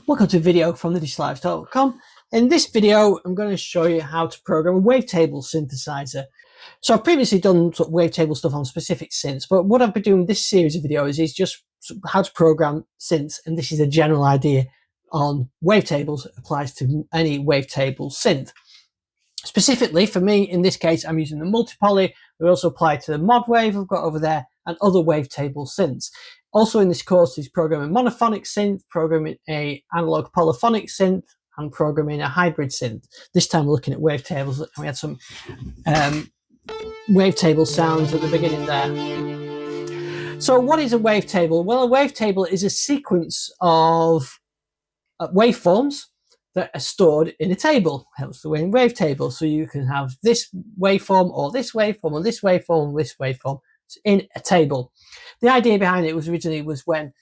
Welcome to a video from thedigital.com. In this video, I'm going to show you how to program a wavetable synthesizer. So I've previously done sort of wavetable stuff on specific synths, but what I've been doing in this series of videos is just how to program synths, and this is a general idea on wavetables. It applies to any wavetable synth. Specifically for me, in this case, I'm using the multi-poly. We also apply to the Modwave I've got over there and other wavetable synths. Also in this course is programming monophonic synth, programming a analog polyphonic synth, and programming a hybrid synth. This time we're looking at wavetables, and we had some wavetable sounds at the beginning there. So what is a wavetable? Well, a wavetable is a sequence of waveforms that are stored in a table, hence the way in wavetable. So you can have this waveform or this waveform or this waveform or this waveform in a table. The idea behind it was originally when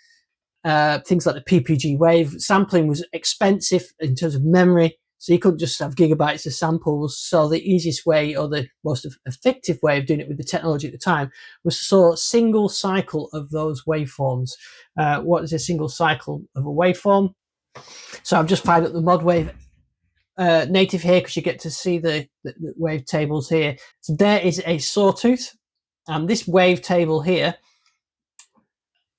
things like the PPG wave sampling was expensive in terms of memory, so you couldn't just have gigabytes of samples. So the easiest way, or the most effective way of doing it with the technology at the time, was to sort of single cycle of those waveforms. What is a single cycle of a waveform? So I've just fired up the Modwave native here because you get to see the wavetables here. So there is a sawtooth, and this wavetable here,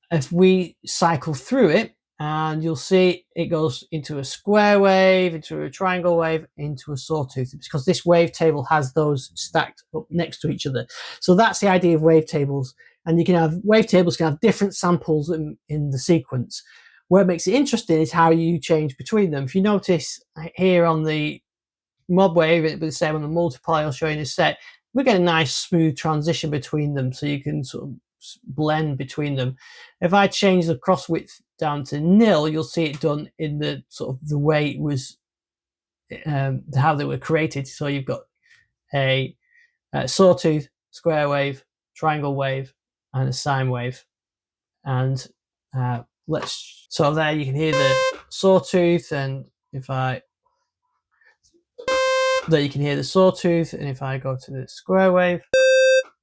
if we cycle through it, and you'll see it goes into a square wave, into a triangle wave, into a sawtooth, because this wavetable has those stacked up next to each other. So that's the idea of wavetables, and you can have wavetables can have different samples in the sequence. What makes it interesting is how you change between them. If you notice here on the Modwave, it was the same on the multi-poly I'll show you in a sec, we get a nice smooth transition between them, so you can sort of blend between them. If I change the cross width down to nil, you'll see it done in the sort of the way it was, how they were created. So you've got a sawtooth, square wave, triangle wave, and a sine wave. And so there you can hear the sawtooth, and there you can hear the sawtooth, and if I go to the square wave,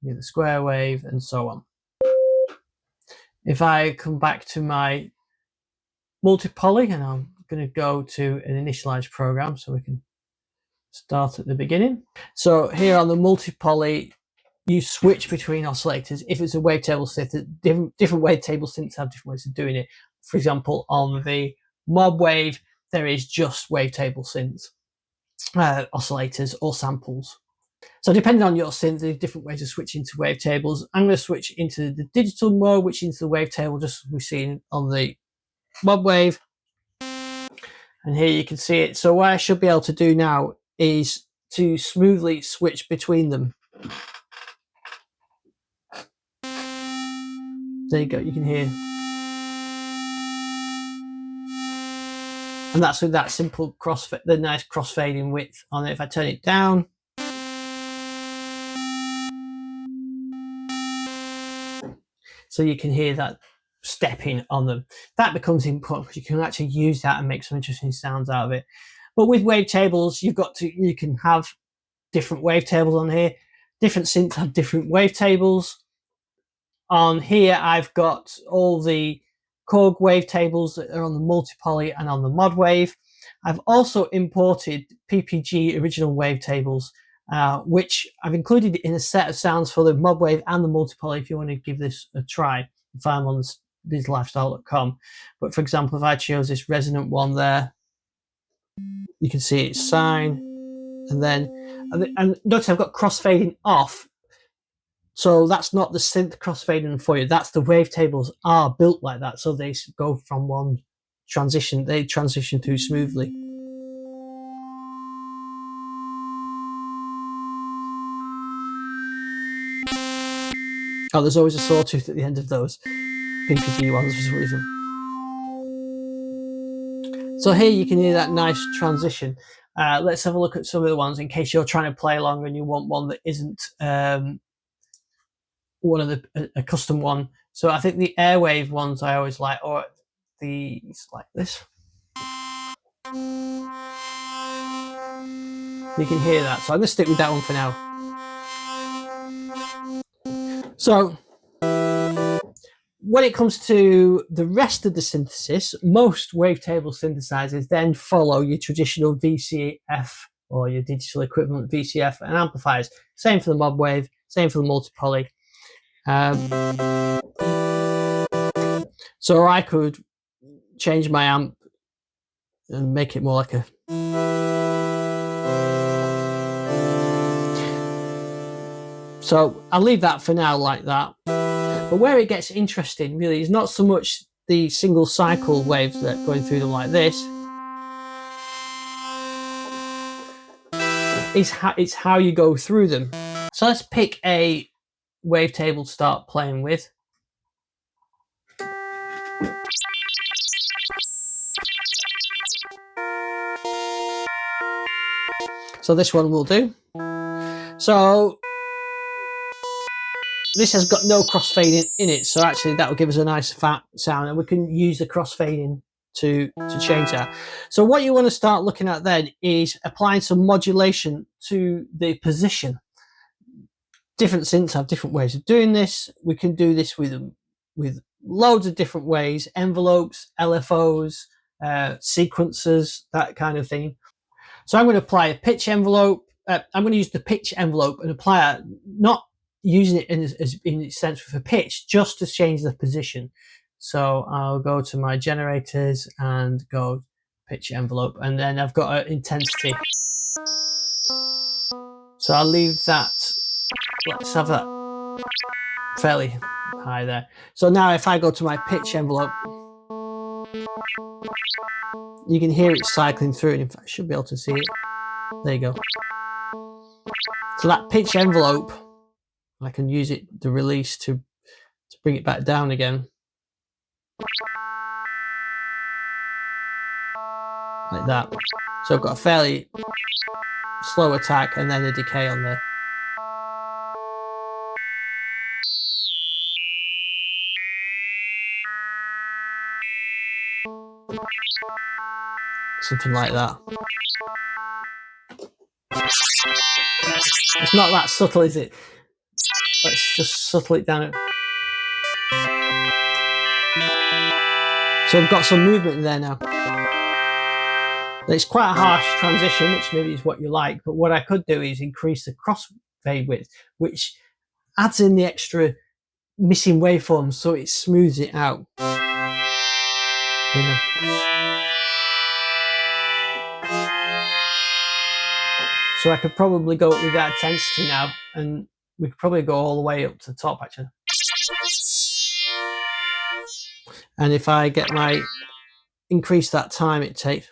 you hear the square wave, and so on. If I come back to my multi-poly, and I'm going to go to an initialized program so we can start at the beginning. So here on the multi-poly, you switch between oscillators. If it's a wavetable synth, different wavetable synths have different ways of doing it. For example, on the Modwave, there is just wavetable synths, oscillators or samples. So depending on your synth, there's different ways of switching to wavetables. I'm going to switch into the digital mode, which into the wavetable, just as we've seen on the Modwave. And here you can see it. So what I should be able to do now is to smoothly switch between them. There you go, you can hear. And that's with that simple the nice crossfading width on it. If I turn it down, so you can hear that stepping on them. That becomes important because you can actually use that and make some interesting sounds out of it. But with wavetables, you can have different wavetables on here. Different synths have different wavetables. On here, I've got all the Korg wavetables that are on the multi-poly and on the Modwave. I've also imported PPG original wavetables, which I've included in a set of sounds for the Modwave and the multi-poly if you want to give this a try, if I'm on thedigital.com. But for example, if I chose this resonant one there, you can see it's sine, and notice I've got crossfading off. So that's not the synth crossfading for you. That's the wavetables are built like that. So they go from one transition, they transition too smoothly. Oh, there's always a sawtooth at the end of those PPG ones for some reason. So here you can hear that nice transition. Let's have a look at some of the ones in case you're trying to play along and you want one that isn't one of a custom one. So I think the airwave ones I always like, or these like this. You can hear that. So I'm going to stick with that one for now. So when it comes to the rest of the synthesis, most wavetable synthesizers then follow your traditional VCF or your digital equivalent VCF and amplifiers. Same for the Modwave, same for the multi-poly. So I could change my amp and make it more like a... So I'll leave that for now like that. But where it gets interesting really is not so much the single cycle waves that are going through them like this. It's how you go through them. So let's pick a wavetable to start playing with. So this one will do. So this has got no crossfading in it, so actually that will give us a nice fat sound, and we can use the crossfading to change that. So what you want to start looking at then is applying some modulation to the position. Different synths have different ways of doing this. We can do this with loads of different ways: envelopes, LFOs, sequencers, that kind of thing. So I'm going to apply a pitch envelope. I'm going to use the pitch envelope and apply it, not using it in its sense for pitch, just to change the position. So I'll go to my generators and go pitch envelope, and then I've got an intensity. So I'll leave that. Let's have that fairly high there. So now if I go to my pitch envelope, you can hear it cycling through, and in fact I should be able to see it. There you go. So that pitch envelope, I can use it, the release, to bring it back down again. Like that. So I've got a fairly slow attack and then a decay on there. Something like that. It's not that subtle, is it? Let's just subtle it down. So I've got some movement in there now. It's quite a harsh transition, which maybe is what you like, but what I could do is increase the crossfade width, which adds in the extra missing waveforms, so it smooths it out. You know. So I could probably go with that intensity now, and we could probably go all the way up to the top actually. And if I get my increase that time it takes.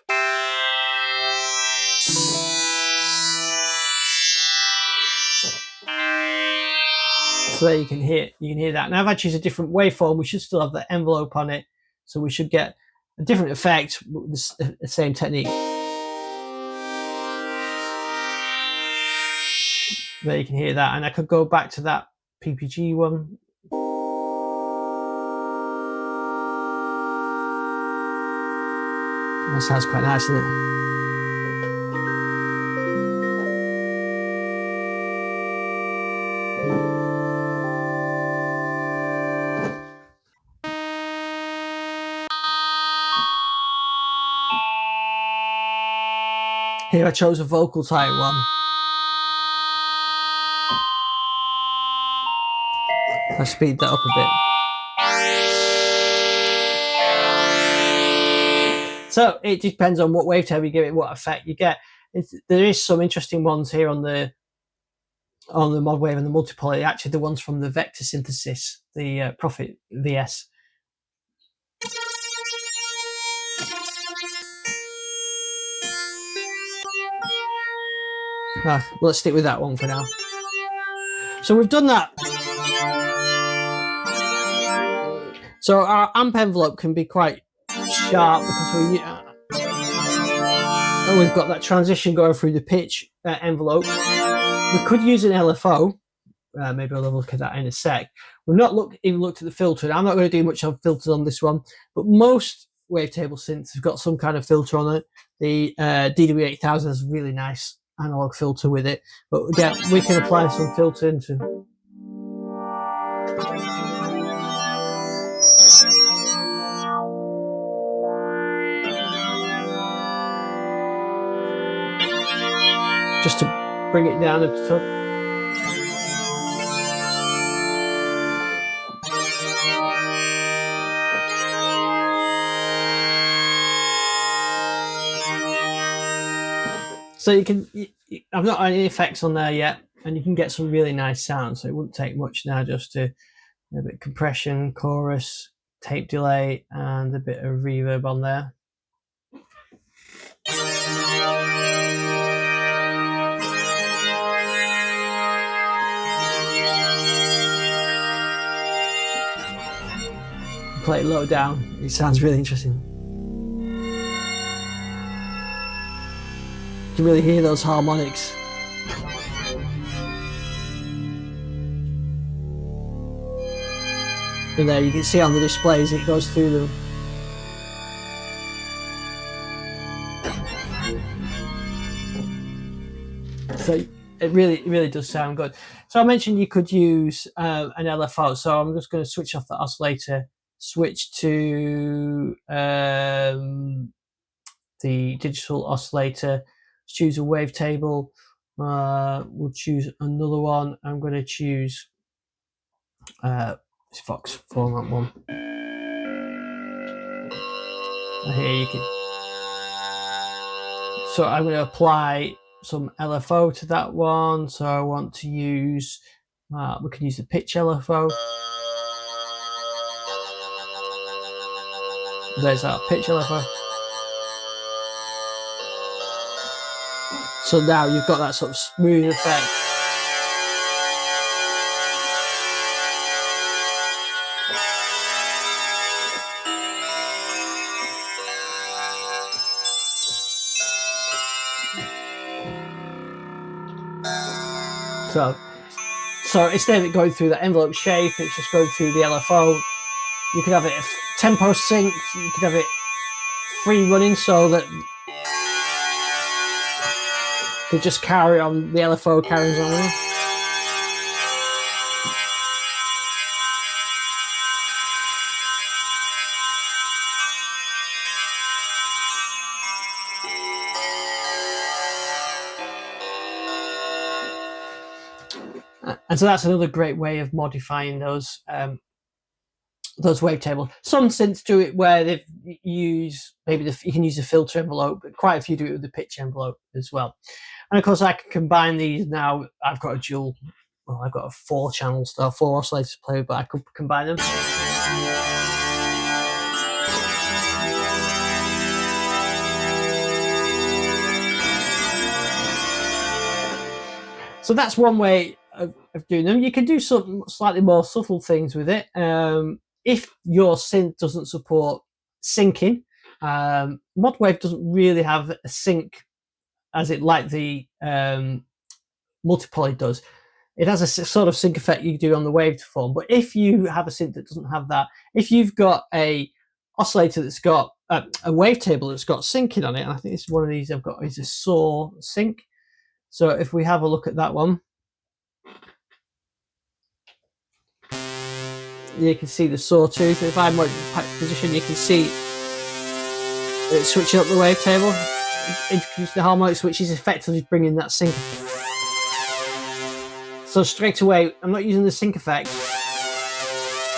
So there you can hear that. Now if I choose a different waveform, we should still have the envelope on it, so we should get a different effect with the same technique. There you can hear that, and I could go back to that PPG one. That sounds quite nice, doesn't it? Here I chose a vocal type one. I speed that up a bit. So it depends on what wavetable you give it, what effect you get. There is some interesting ones here on the Modwave and the Multi-poly. Actually, the ones from the Vector synthesis, the Prophet VS. Let's stick with that one for now. So we've done that. So our amp envelope can be quite sharp because we've got that transition going through the pitch envelope. We could use an LFO. Maybe I'll have a look at that in a sec. We've not even looked at the filter. I'm not going to do much on filters on this one, but most wavetable synths have got some kind of filter on it. The DW8000 has a really nice analog filter with it, but again, we can apply some filter into. just to bring it down a touch. So you can, I've not had any effects on there yet, and you can get some really nice sounds. So it wouldn't take much now just to a bit of compression, chorus, tape delay, and a bit of reverb on there. Play it low down. It sounds really interesting. You can really hear those harmonics. And there you can see on the displays it goes through them. So it really does sound good. So I mentioned you could use an LFO. So I'm just going to switch off the oscillator, switch to the digital oscillator, choose a wavetable. We'll choose another one. I'm going to choose this Fox format one. Here you can. So I'm going to apply some LFO to that one. So I want to use, we can use the pitch LFO. There's our pitch LFO. So now you've got that sort of smooth effect. So instead of it going through the envelope shape, it's just going through the LFO. You could have it tempo sync, you could have it free running so that you just carry on, the LFO carries on. And so that's another great way of modifying those wavetables. Some synths do it where they use maybe you can use the filter envelope, but quite a few do it with the pitch envelope as well. And of course, I can combine these now. I've got a dual. Well, I've got a 4 channels, 4 oscillators to play with, but I could combine them. So that's one way of doing them. You can do some slightly more subtle things with it. If your synth doesn't support syncing, Modwave doesn't really have a sync as it like the Multipoly does. It has a sort of sync effect you do on the waveform. But if you have a synth that doesn't have that, if you've got a oscillator that's got a wavetable that's got syncing on it, and I think this is one of these I've got is a saw sync. So if we have a look at that one, you can see the sawtooth. If I mod position, you can see it's switching up the wavetable, introduce the harmonics, which is effectively bringing that sync. So straight away, I'm not using the sync effect,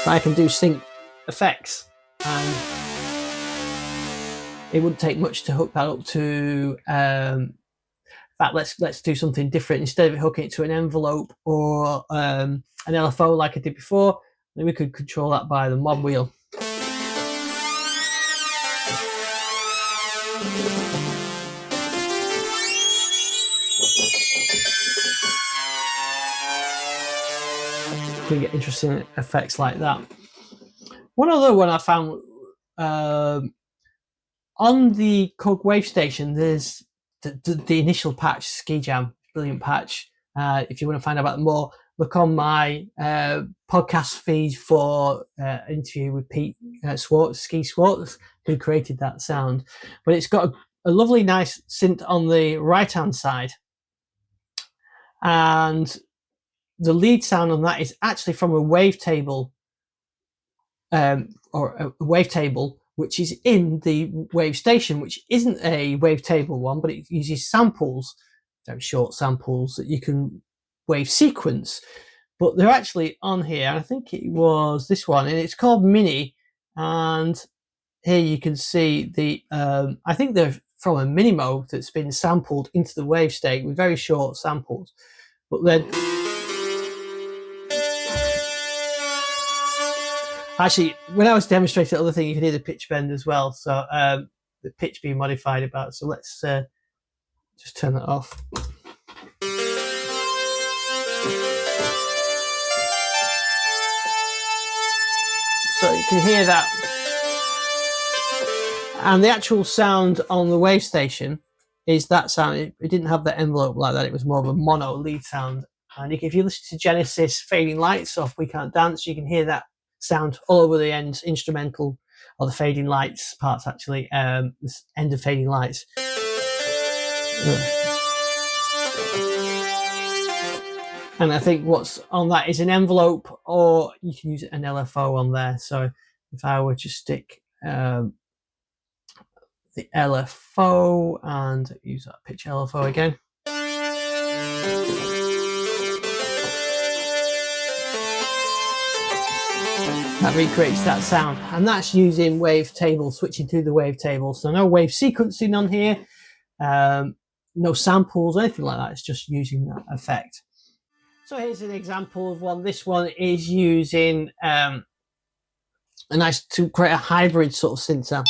but I can do sync effects, and it wouldn't take much to hook that up to. In fact, let's do something different. Instead of hooking it to an envelope or an LFO like I did before, then we could control that by the mod wheel. You can get interesting effects like that. One other one I found on the Korg Wave Station, there's the initial patch, Ski Jam, brilliant patch. If you want to find out about more, look on my podcast feed for an interview with Pete Ski Swartz, who created that sound. But it's got a lovely, nice synth on the right-hand side. And the lead sound on that is actually from a wavetable, or a wavetable, which is in the Wave Station, which isn't a wavetable one, but it uses samples very short samples that you can wave sequence, but they're actually on here. I think it was this one, and it's called Mini. And here you can see the, I think they're from a Minimo that's been sampled into the wave state with very short samples. But then, actually, when I was demonstrating the other thing, you can hear the pitch bend as well. So the pitch being modified about. So let's just turn that off. So you can hear that. And the actual sound on the wave station is that sound. It didn't have the envelope like that. It was more of a mono lead sound. And if you listen to Genesis Fading Lights off We Can't Dance, you can hear that sound all over the end, instrumental, or the fading lights parts actually, this end of Fading Lights. And I think what's on that is an envelope, or you can use an LFO on there. So if I were to stick the LFO and use that pitch LFO again. That recreates that sound, and that's using wavetable, switching through the wavetable. So no wave sequencing on here, no samples, anything like that. It's just using that effect. So here's an example of one. This one is using a nice to create a hybrid sort of synth sound.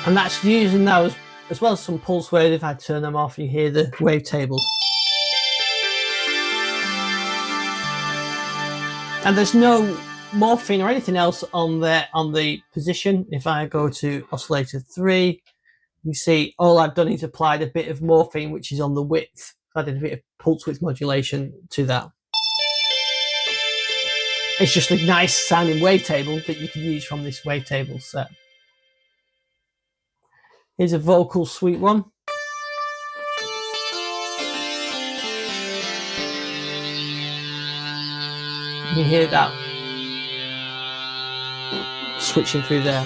And that's using those as well as some pulse wave. If I turn them off, you hear the wavetables. And there's no morphing or anything else on there on the position. If I go to oscillator 3, you see all I've done is applied a bit of morphing, which is on the width. I did a bit of pulse width modulation to that. It's just a nice sounding wavetable that you can use from this wavetable set. Here's a vocal sweet one. You can hear that switching through there.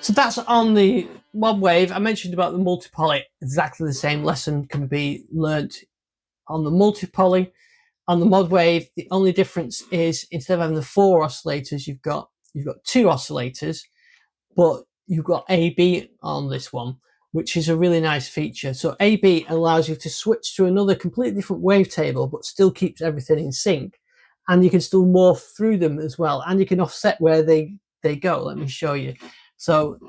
So that's on the Modwave. I mentioned about the multi-poly. Exactly the same lesson can be learnt on the multi-poly. On the Modwave, the only difference is instead of having the 4 oscillators, you've got 2 oscillators, but you've got AB on this one, which is a really nice feature. So AB allows you to switch to another completely different wavetable, but still keeps everything in sync, and you can still morph through them as well, and you can offset where they go. Let me show you. So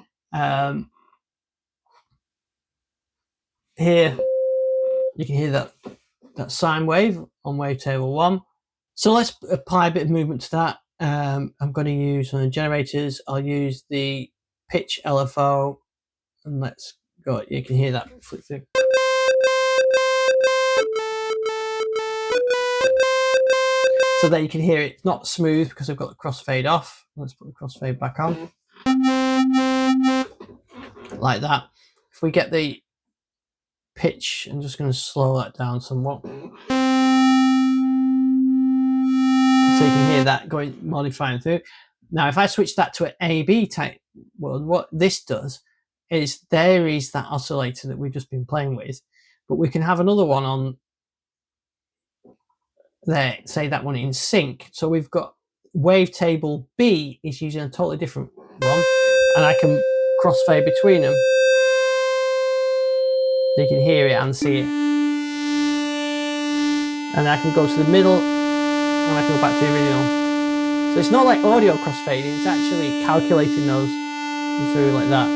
here you can hear that sine wave on wavetable 1. So let's apply a bit of movement to that. I'm going to use on the generators. I'll use the pitch LFO, and let's go. You can hear that flick through. So there you can hear it. It's not smooth because I've got the crossfade off. Let's put the crossfade back on. Like that. If we get the pitch, I'm just going to slow that down somewhat. So you can hear that going, modifying through. Now, if I switch that to an AB type, well, what this does is there is that oscillator that we've just been playing with, but we can have another one on there, say that one in sync. So we've got wavetable B is using a totally different one, and I can crossfade between them. So you can hear it and see it. And I can go to the middle, and I can go back to the original. So it's not like audio crossfading, it's actually calculating those through like that,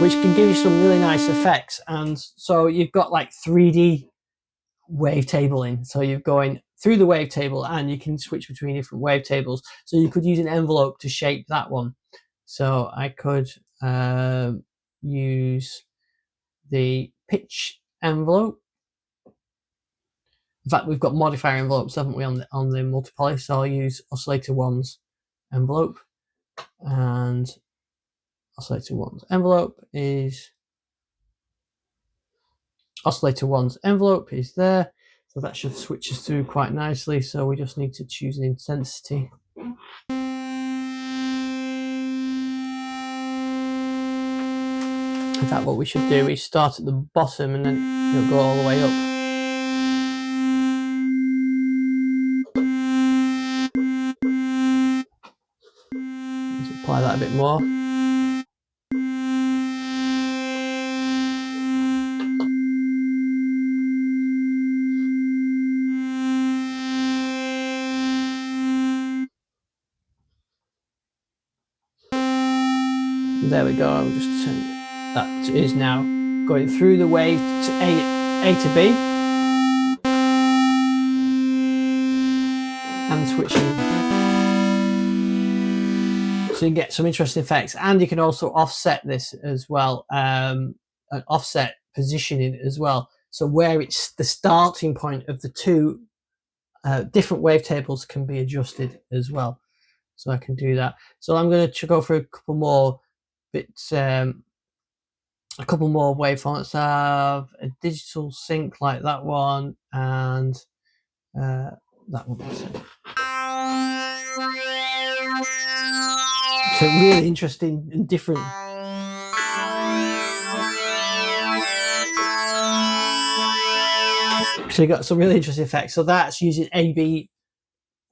which can give you some really nice effects. And so you've got like 3D wavetabling. So you're going through the wavetable, and you can switch between different wavetables. So you could use an envelope to shape that one. So I could use the pitch envelope. In fact, we've got modifier envelopes, haven't we, on the multi-poly? So I'll use oscillator 1's envelope, and oscillator 1's envelope is there. So So that should switch us through quite nicely. So we just need to choose an intensity. In fact, what we should do is start at the bottom and then it'll go all the way up. Let's apply that a bit more. There we go. I'm just turning. That is now going through the wave to A to B and switching. So you get some interesting effects, and you can also offset this as well, an offset positioning as well. So where it's the starting point of the two different wavetables can be adjusted as well. So I can do that. So I'm going to go for a couple more bits, a couple more waveforms. Have a digital sync like that one, and that one. So really interesting and different. So you got some really interesting effects. So that's using A/B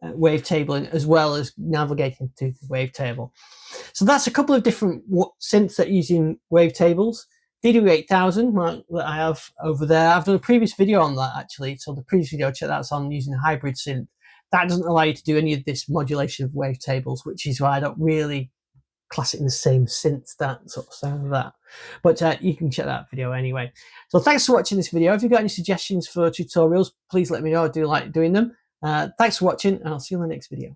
wavetabling as well as navigating through the wavetable. So that's a couple of different synths that are using wavetables. DW8000 that I have over there. I've done a previous video on that actually. So the previous video, check that out, on using a hybrid synth. That doesn't allow you to do any of this modulation of wavetables, which is why I don't really class it in the same synth, that sort of sound of that. But you can check that video anyway. So thanks for watching this video. If you've got any suggestions for tutorials, please let me know. I do like doing them. Thanks for watching, and I'll see you in the next video.